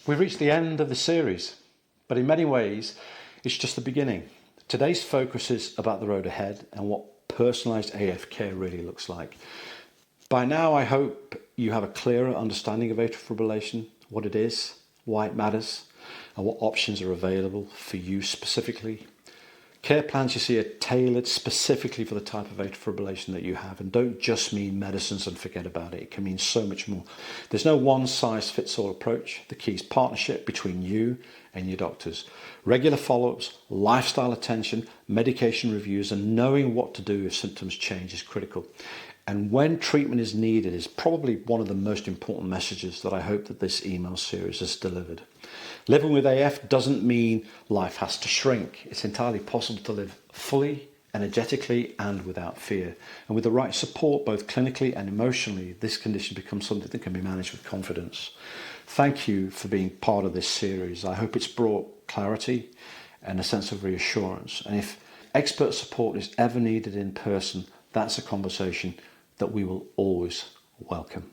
We've reached the end of the series, but in many ways, it's just the beginning. Today's focus is about the road ahead and what personalised AF care really looks like. By now, I hope you have a clearer understanding of atrial fibrillation, what it is, why it matters, and what options are available for you specifically. Care plans you see are tailored specifically for the type of atrial fibrillation that you have, and don't just mean medicines and forget about it. It can mean so much more. There's no one-size-fits-all approach. The key is partnership between you and your doctors. Regular follow-ups, lifestyle attention, medication reviews, and knowing what to do if symptoms change is critical. And when treatment is needed is probably one of the most important messages that I hope that this email series has delivered. Living with AF doesn't mean life has to shrink. It's entirely possible to live fully, energetically, and without fear. And with the right support, both clinically and emotionally, this condition becomes something that can be managed with confidence. Thank you for being part of this series. I hope it's brought clarity and a sense of reassurance. And if expert support is ever needed in person, that's a conversation that we will always welcome.